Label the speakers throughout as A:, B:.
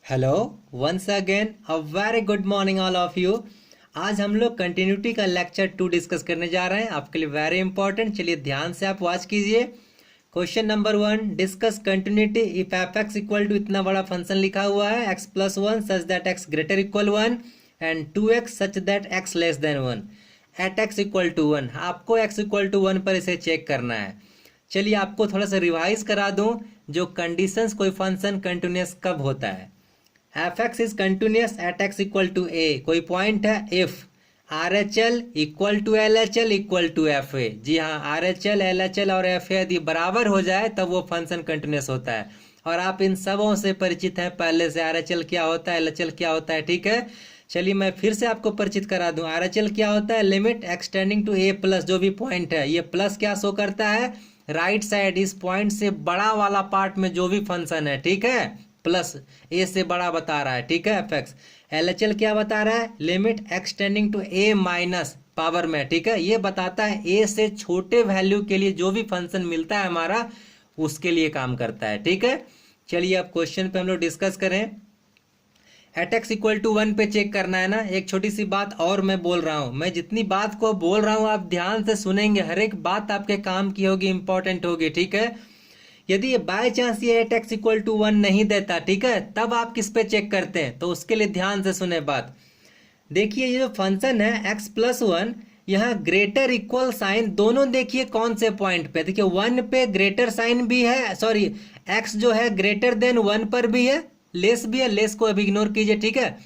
A: Hello once again a very good morning all of you. आज हम लोग continuity का लेक्चर 2 डिस्कस करने जा रहे हैं, आपके लिए वेरी इंपॉर्टेंट। चलिए ध्यान से आप वॉच कीजिए। Question number 1, discuss continuity if f x equal to इतना बड़ा फंक्शन लिखा हुआ है x plus one such that x greater equal one and 2x such that x less than one at x equal to one. आपको x equal to one पर इसे check करना है। चलिए आपको थोड़ा सा रिवाइज करा दूं, जो कंडीशंस कोई फंक्शन कंटिन्यूस कब होता है। F x is continuous at x equal to ए, कोई पॉइंट है if R H L equal to L H L equal to F A. जी हाँ, R H L L H L और F A यदि बराबर हो जाए तब वो फंक्शन कंटिन्यूस होता है। और आप इन सबों से परिचित हैं पहले से, आर एच एल क्या होता है, एल एच एल क्या होता है। ठीक है, चलिए मैं फिर से आपको परिचित करा दूं। आर एच एल क्या होता है, limit extending to a plus, जो भी पॉइंट है ये प्लस क्या शो करता है, राइट साइड इस पॉइंट से बड़ा वाला पार्ट में जो भी फंक्शन है, ठीक है, प्लस ए से बड़ा बता रहा है। ठीक है, f x. L H L क्या बता रहा है, limit extending to a minus power में। ठीक है, ये बताता है ए से छोटे वैल्यू के लिए जो भी फंक्शन मिलता है हमारा उसके लिए काम करता है। ठीक है, चलिए अब क्वेश्चन पे हम लोग डिस्कस करें। At x equal to one पे चेक करना है ना। एक छोटी सी बात और मैं बोल रहा हूं, मैं जितनी बात को बोल रहा हूं आप ध्यान से सुनेंगे, हर एक बात आपके काम की होगी, इंपॉर्टेंट होगी। ठीक है, यदि ये बाय चांस ये at x equal to one नहीं देता, ठीक है, तब आप किस पे चेक करते हैं, तो उसके लिए ध्यान से सुने बात। देखिए ये जो फंक्शन है एक्स प्लस वन, यहाँ ग्रेटर इक्वल साइन दोनों देखिए कौन से पॉइंट पे, देखिए वन पे ग्रेटर साइन भी है, सॉरी एक्स जो है ग्रेटर देन वन पर भी है, लेस भी है, लेस को अभी इग्नोर कीजिए। ठीक है,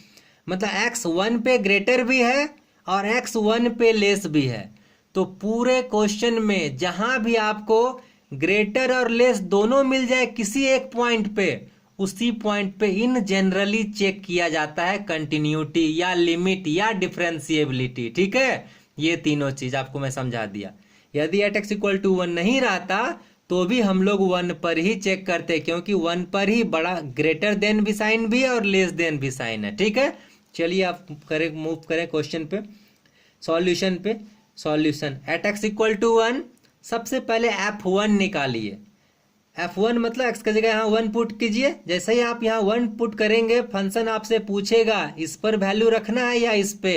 A: मतलब एक्स वन पे ग्रेटर भी है और एक्स वन पे लेस भी है। तो पूरे क्वेश्चन में जहां भी आपको ग्रेटर और लेस दोनों मिल जाए किसी एक पॉइंट पे, उसी पॉइंट पे इन जनरली चेक किया जाता है कंटिन्यूटी या लिमिट या डिफरेंशिएबिलिटी। ठीक है, ये तीनों चीज आपको मैं समझा दिया। यदि at x equal to one नहीं रहता तो भी हम लोग वन पर ही चेक करते, क्योंकि वन पर ही बड़ा ग्रेटर देन भी साइन भी है और लेस देन भी साइन है। ठीक है, चलिए आप करें, मूव करें क्वेश्चन पे, सॉल्यूशन पे। Solution at x equal to one, सबसे पहले एफ वन निकालिए। एफ वन मतलब एक्स की जगह यहाँ वन पुट कीजिए। जैसे ही आप यहाँ वन पुट करेंगे फंक्शन आपसे पूछेगा इस पर वैल्यू रखना है या इस पे,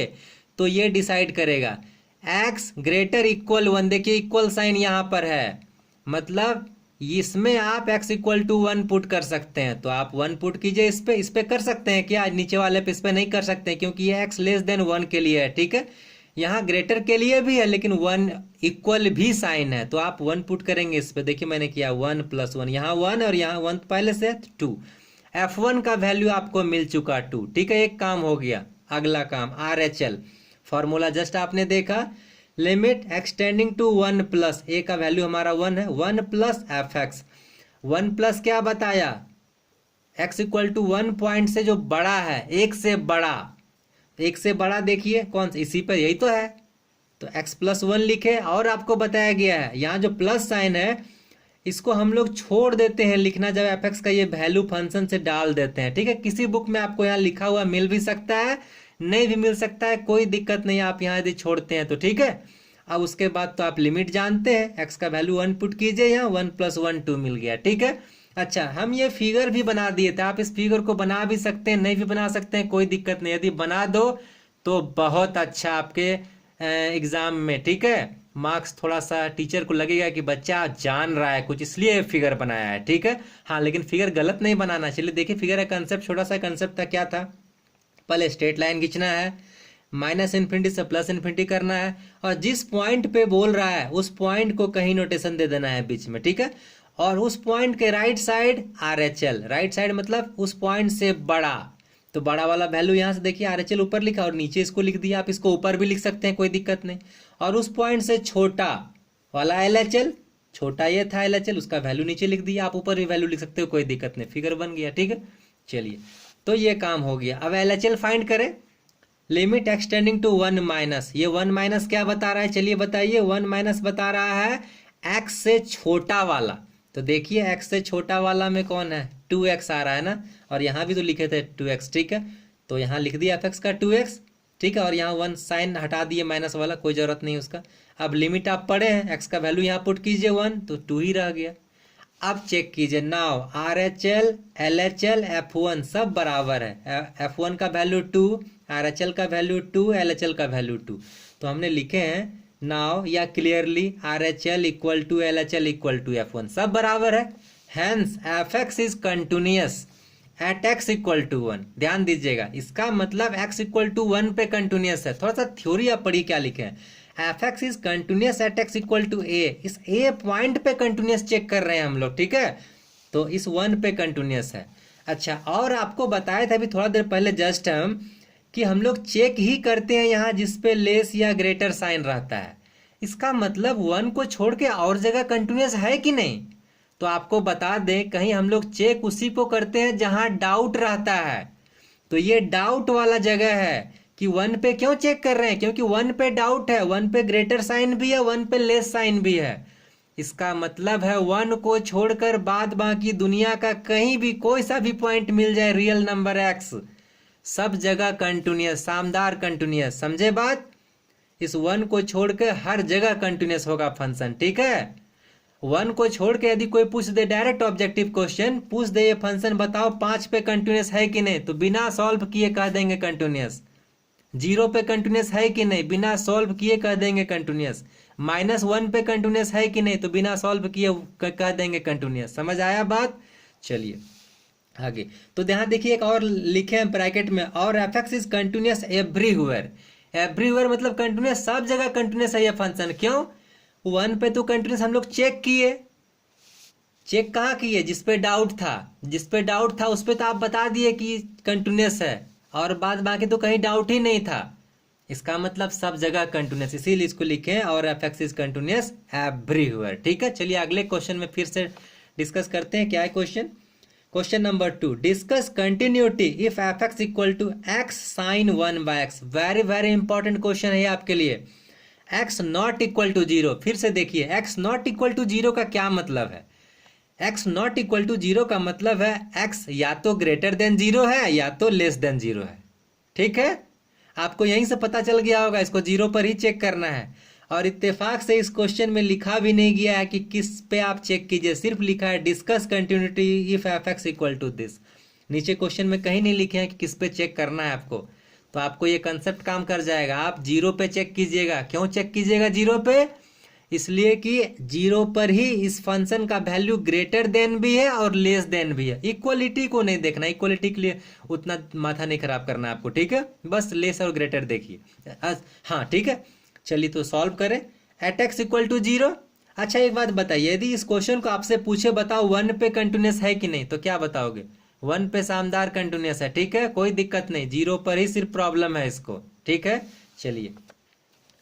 A: तो ये डिसाइड करेगा। एक्स ग्रेटर इक्वल वन, देखिए इक्वल साइन यहाँ पर है, मतलब इसमें आप x equal to one put कर सकते हैं, तो आप वन पुट कीजिए। इस पे कर सकते हैं क्या, नीचे वाले पे इस पे नहीं कर सकते हैं, क्योंकि ये x लेस देन वन के लिए है। ठीक है, यहाँ ग्रेटर के लिए भी है लेकिन वन इक्वल भी साइन है, तो आप वन पुट करेंगे इस पे। देखिए मैंने किया वन प्लस वन, यहाँ वन और यहाँ वन पहले से टू। एफ वन का वैल्यू आपको मिल चुका टू। ठीक है, एक काम हो गया। अगला काम R H L, formula just आपने देखा, limit extending to one plus, ए का वैल्यू हमारा वन है, one plus F x. One plus क्या बताया, x equal to one point से जो बड़ा है, एक से बड़ा, एक से बड़ा देखिए कौन सा, इसी पर यही तो है, तो एक्स प्लस वन लिखे। और आपको बताया गया है यहाँ जो प्लस साइन है इसको हम लोग छोड़ देते हैं लिखना जब एफ एक्स का ये वैल्यू फंक्शन से डाल देते हैं। ठीक है, किसी बुक में आपको यहाँ लिखा हुआ मिल भी सकता है, नहीं भी मिल सकता है, कोई दिक्कत नहीं, आप यहाँ यदि छोड़ते हैं तो। ठीक है, अब उसके बाद तो आप लिमिट जानते हैं, एक्स का वैल्यू वन पुट कीजिए, यहाँ वन प्लस वन टू मिल गया। ठीक है, अच्छा हम ये फिगर भी बना दिए थे, आप इस फिगर को बना भी सकते हैं, नहीं भी बना सकते हैं, कोई दिक्कत नहीं, यदि बना दो तो बहुत अच्छा आपके एग्जाम में। ठीक है, मार्क्स थोड़ा सा टीचर को लगेगा कि बच्चा जान रहा है कुछ, इसलिए फिगर बनाया है। ठीक है, हाँ लेकिन फिगर गलत नहीं बनाना। चलिए देखिए फिगर का कंसेप्ट, छोटा सा कंसेप्ट था, क्या था, पहले स्ट्रेट लाइन खींचना है, माइनस इन्फिनिटी से प्लस इन्फिनिटी करना है, और जिस पॉइंट पे बोल रहा है उस पॉइंट को कहीं नोटेशन दे देना है बीच में। ठीक है, और उस पॉइंट के right side R H L, right side मतलब उस पॉइंट से बड़ा, तो बड़ा वाला वैल्यू यहाँ से देखिए आर एच एल ऊपर लिखा और नीचे इसको लिख दिया, आप इसको ऊपर भी लिख सकते हैं, कोई दिक्कत नहीं। और उस पॉइंट से छोटा वाला एल एच एल, छोटा ये था एल एच एल, उसका वैल्यू नीचे लिख दिया, आप ऊपर भी वैल्यू लिख सकते हो, कोई दिक्कत नहीं, फिगर बन गया। ठीक है, चलिए तो ये काम हो गया। अब एल एच एल फाइंड करें, limit extending to one minus, ये वन माइनस क्या बता रहा है, चलिए बताइए, वन माइनस बता रहा है एक्स से छोटा वाला। तो देखिए एक्स से छोटा वाला में कौन है, टू एक्स आ रहा है ना, और यहाँ भी तो लिखे थे टू एक्स। ठीक है, तो यहाँ लिख दिया एफ एक्स का टू एक्स। ठीक है, और यहाँ वन साइन हटा दिए माइनस वाला, कोई जरूरत नहीं उसका। अब लिमिट आप पढ़े हैं, एक्स का वैल्यू यहाँ पुट कीजिए वन, तो टू ही रह गया। अब चेक कीजिए नाउ, RHL, LHL, F1 सब बराबर है। F1 का वैल्यू 2, RHL का वैल्यू 2, LHL का वैल्यू 2। तो हमने लिखे हैं नाउ या clearly RHL equal to LHL equal to F1 सब बराबर है। Hence fx is continuous at x equal to 1। ध्यान दीजिएगा, इसका मतलब x इक्वल टू 1 पे कंटिन्यूअस है। थोड़ा सा थ्योरी आप पढ़िए क्या लिखे हैं। fx is continuous at x equal to a। इस a पॉइंट पे कंटिन्यूअस चेक कर रहे हैं हम लोग, ठीक है। तो इस 1 पे कंटिन्यूअस है। अच्छा, और आपको बताया था अभी थोड़ा देर पहले जस्ट हम कि हम लोग चेक ही करते हैं यहाँ जिस पे लेस या ग्रेटर साइन रहता है। इसका मतलब 1 को छोड़ के और जगह कंटिन्यूअस है कि नहीं। तो आपको बता दें, कहीं हम लोग चेक उसी को करते हैं जहां डाउट रहता है। तो ये डाउट वाला जगह है कि 1 पे क्यों चेक कर रहे हैं, क्योंकि 1 पे डाउट है, 1 पे ग्रेटर साइन भी है, 1 पे लेस साइन भी है। इसका मतलब है 1 को छोड़कर बाद बाकी दुनिया का कहीं भी कोई सा भी पॉइंट मिल जाए रियल नंबर x, सब जगह कंटिन्यूअस, शानदार कंटिन्यूअस। समझे बात। इस 1 को छोड़कर हर जगह कंटिन्यूअस होगा फंक्शन, ठीक है। 1 को छोड़ के यदि कोई पूछ दे, डायरेक्ट ऑब्जेक्टिव क्वेश्चन पूछ दे, ये फंक्शन बताओ 5 पे कंटिन्यूअस है कि नहीं, तो बिना सॉल्व किए कह देंगे कंटिन्यूअस। 0 पे कंटिन्यूअस है कि नहीं, बिना सॉल्व किए कह देंगे कंटिन्यूअस। -1 पे कंटिन्यूअस है कि नहीं, तो बिना सॉल्व किए कह देंगे कंटिन्यूअस। समझ आया बात। चलिए आगे। तो ध्यान देखिए, एक और लिखे हैं ब्रैकेट में, और fx is continuous everywhere. Everywhere मतलब कंटिन्यूअस, सब जगह कंटिन्यूअस है ये फंक्शन। क्यों? 1 पे तो कंटिन्यूअस हम लोग चेक किए। चेक कहाँ किए? जिस पे डाउट था, जिस पे डाउट था उस पे तो आप बता दिए कि कंटिन्यूअस है, और बाद बाकी तो कहीं डाउट ही नहीं था। इसका मतलब सब जगह कंटिन्यूअस, इसीलिए इसको लिखे और fx इज कंटिन्यूअस एवरीवेयर। ठीक है, चलिए अगले क्वेश्चन में फिर से डिस्कस करते हैं। क्या है question? Question number 2, discuss continuity if fx equal to x sine 1/x। Very very important question है आपके लिए। x not equal to 0। फिर से देखिए, x नॉट इक्वल टू 0 का क्या मतलब है? x नॉट इक्वल टू 0 का मतलब है x या तो ग्रेटर देन 0 है या तो लेस देन 0 है। ठीक है, आपको यहीं से पता चल गया होगा, इसको 0 पर ही चेक करना है। और इत्तेफाक से इस क्वेश्चन में लिखा भी नहीं गया है कि किस पे आप चेक कीजिए, सिर्फ लिखा है discuss continuity if fx equal to this. नीचे क्वेश्चन में कहीं नहीं लिखे हैं कि किस पे चेक करना है आपको। तो आपको ये कंसेप्ट काम कर जाएगा। आप 0 पे चेक कीजिएगा। क्यों चेक कीजिएगा 0 पे? इसलिए कि 0 पर ही इस फंक्शन का वैल्यू ग्रेटर देन भी है और लेस देन भी है। इक्वलिटी को नहीं देखना, इक्वलिटी के लिए उतना माथा नहीं खराब करना आपको। ठीक है, बस लेस और ग्रेटर देखिए। हाँ ठीक है, चलिए तो सॉल्व करें। At x equal to 0। अच्छा एक बात बताइए, यदि इस क्वेश्चन को आपसे पूछे बताओ 1 पे कंटिन्यूअस है कि नहीं, तो क्या बताओगे? 1 पे शानदार कंटिन्यूअस है। ठीक है, कोई दिक्कत नहीं, 0 पर ही सिर्फ प्रॉब्लम है इसको। ठीक है, चलिए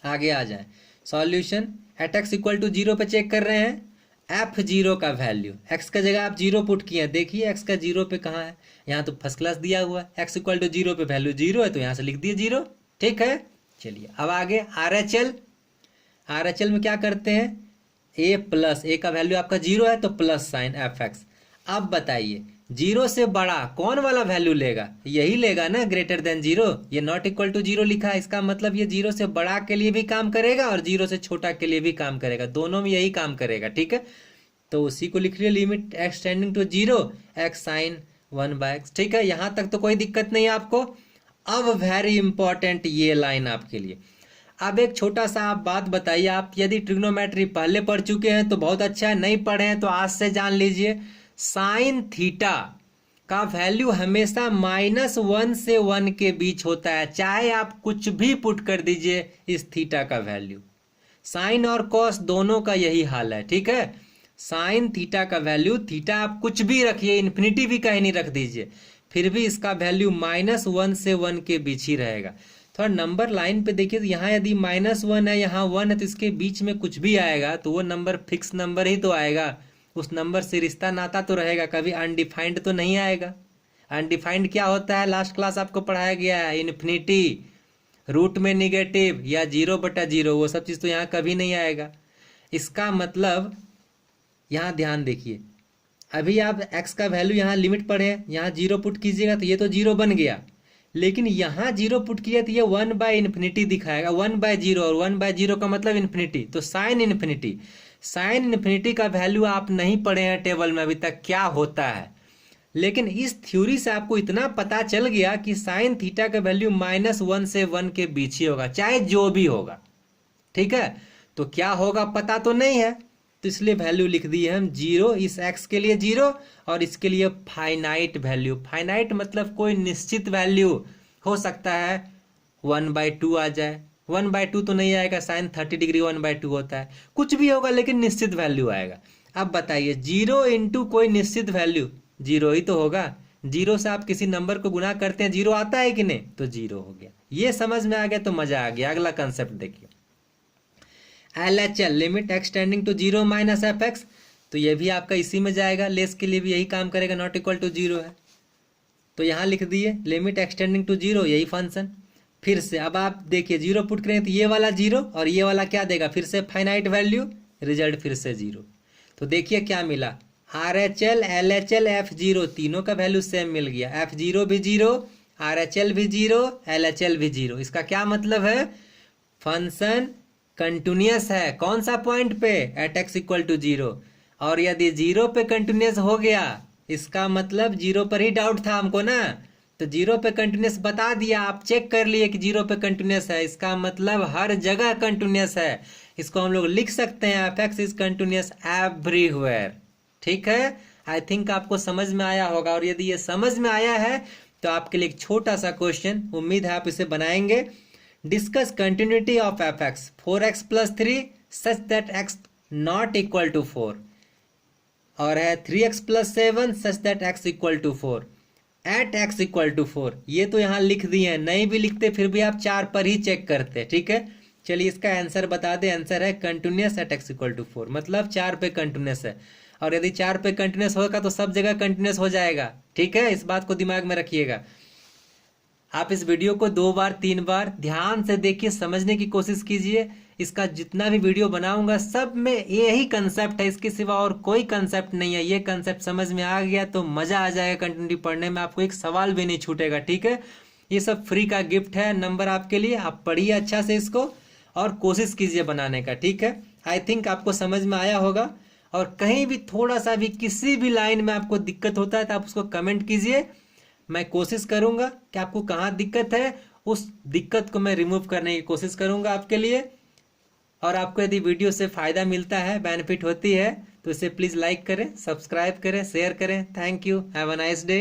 A: आगे आ जाए। Solution, at x equal to 0 पे चेक कर रहे हैं। f0 का वैल्यू, x का जगह आप 0 पुट किए। देखिए x का 0 पे कहाँ है, यहाँ तो फर्स्ट क्लास दिया हुआ है। x इक्वल टू 0 पे वैल्यू 0 है, तो यहाँ से लिख दिए 0। ठीक है, चलिए अब आगे RHL में क्या करते हैं? a प्लस, a का वैल्यू आपका 0 है तो प्लस साइन fx। अब बताइए 0 से बड़ा कौन वाला वैल्यू लेगा? यही लेगा ना, ग्रेटर देन 0। ये नॉट इक्वल टू 0 लिखा है, इसका मतलब ये 0 से बड़ा के लिए भी काम करेगा और 0 से छोटा के लिए भी काम करेगा, दोनों में यही काम करेगा। ठीक है, तो उसी को लिख लिया, limit x tending to 0 x sine 1/x। ठीक है, यहां तक तो कोई दिक्कत नहीं है आपको। अब वेरी इंपॉर्टेंट ये लाइन आपके लिए। अब एक छोटा सा आप बात बताइए, आप यदि ट्रिग्नोमेट्री पहले पढ़ चुके हैं तो बहुत अच्छा है, नहीं पढ़े हैं तो आज से जान लीजिए। साइन थीटा का वैल्यू हमेशा -1 से 1 के बीच होता है, चाहे आप कुछ भी पुट कर दीजिए इस थीटा का वैल्यू। साइन और कॉस दोनों का यही हाल है। ठीक है, साइन थीटा का वैल्यू, थीटा आप कुछ भी रखिए, इन्फिनिटी भी कहीं नहीं रख दीजिए, फिर भी इसका वैल्यू -1 से 1 के बीच ही रहेगा। थोड़ा नंबर लाइन पे देखिए, तो यहाँ यदि -1 है, यहाँ 1 है, तो इसके बीच में कुछ भी आएगा तो वो नंबर फिक्स नंबर ही तो आएगा। उस नंबर से रिश्ता नाता तो रहेगा, कभी अनडिफाइंड तो नहीं आएगा। अनडिफाइंड क्या होता है? लास्ट क्लास आपको पढ़ाया गया है, इन्फिनिटी, रूट में निगेटिव या 0/0, वो सब चीज़ तो यहाँ कभी नहीं आएगा। इसका मतलब यहाँ ध्यान देखिए, अभी आप x का वैल्यू यहाँ लिमिट पढ़े, यहाँ 0 पुट कीजिएगा तो ये तो 0 बन गया, लेकिन यहाँ 0 पुट किया तो ये 1/∞ दिखाएगा, 1/0, और 1/0 का मतलब इन्फिनिटी, तो साइन इन्फिनिटी। साइन इन्फिनिटी का वैल्यू आप नहीं पढ़े हैं टेबल में अभी तक क्या होता है, लेकिन इस थ्योरी से आपको इतना पता चल गया कि साइन थीटा का वैल्यू -1 से 1 के बीच ही होगा, चाहे जो भी होगा। ठीक है, तो क्या होगा पता तो नहीं है, तो इसलिए वैल्यू लिख दी है हम 0, इस x के लिए 0 और इसके लिए फाइनाइट वैल्यू। फाइनाइट मतलब कोई निश्चित वैल्यू, हो सकता है 1/2 आ जाए, 1/2 तो नहीं आएगा, साइन 30 डिग्री 1/2 होता है, कुछ भी होगा लेकिन निश्चित वैल्यू आएगा। अब बताइए 0 इंटू कोई निश्चित वैल्यू 0 ही तो होगा, 0 से आप किसी नंबर को गुना करते हैं 0 आता है कि नहीं, तो 0 हो गया। ये समझ में आ गया तो मजा आ गया। अगला कंसेप्ट देखिए, LHL limit extending to 0 minus fx, तो ये भी आपका इसी में जाएगा, लेस के लिए भी यही काम करेगा, नॉट इक्वल टू 0 है तो यहाँ लिख दिए लिमिट एक्सटेंडिंग टू 0, यही फंक्शन। फिर से अब आप देखिए 0 पुट करें तो ये वाला 0 और ये वाला क्या देगा, फिर से फाइनाइट वैल्यू, रिजल्ट फिर से 0। तो देखिए क्या मिला, RHL LHL F0 तीनों का वैल्यू सेम मिल गया, F0 भी 0, RHL भी 0, LHL भी 0। इसका क्या मतलब है, फंक्शन कंटिन्यूअस है। कौन सा पॉइंट पे, एट x इक्वल टू 0। और यदि 0 पे कंटिन्यूअस हो गया, इसका मतलब 0 पर ही डाउट था हमको ना, तो 0 पे कंटिन्यूअस बता दिया, आप चेक कर लिए कि 0 पे कंटिन्यूअस है, इसका मतलब हर जगह कंटिन्यूअस है। इसको हम लोग लिख सकते हैं fx इज कंटिन्यूअस एवरीवेयर। ठीक है, आई थिंक आपको समझ में आया होगा, और यदि ये समझ में आया है तो आपके लिए एक छोटा सा क्वेश्चन, उम्मीद है आप इसे बनाएंगे। Discuss continuity of fx 4x + 3 such that x not equal to 4, और है 3x + 7 such that x equal to 4 at x equal to 4। ये तो यहाँ लिख दिए हैं, नहीं भी लिखते फिर भी आप 4 पर ही चेक करते। ठीक है, चलिए इसका आंसर बता दें, आंसर है continuous at x equal to 4, मतलब 4 पे कंटिन्यूअस है, और यदि 4 पे कंटिन्यूअस होगा तो सब जगह कंटिन्यूअस हो जाएगा। ठीक है, इस बात को दिमाग में रखिएगा। आप इस वीडियो को 2 बार 3 बार ध्यान से देखिए, समझने की कोशिश कीजिए। इसका जितना भी वीडियो बनाऊंगा सब में यही कंसेप्ट है, इसके सिवा और कोई कंसेप्ट नहीं है। ये कंसेप्ट समझ में आ गया तो मजा आ जाएगा कंटिन्यूटी पढ़ने में, आपको एक सवाल भी नहीं छूटेगा। ठीक है, ये सब फ्री का गिफ्ट है, नंबर आपके लिए, आप पढ़िए अच्छा से इसको और कोशिश कीजिए बनाने का। ठीक है, आई थिंक आपको समझ में आया होगा। और कहीं भी थोड़ा सा भी किसी भी लाइन में आपको दिक्कत होता है तो आप उसको कमेंट कीजिए, मैं कोशिश करूंगा कि आपको कहाँ दिक्कत है उस दिक्कत को मैं रिमूव करने की कोशिश करूंगा आपके लिए। और आपको यदि वीडियो से फ़ायदा मिलता है, बेनिफिट होती है, तो इसे प्लीज़ लाइक करें, सब्सक्राइब करें, शेयर करें। Thank you, have a nice day.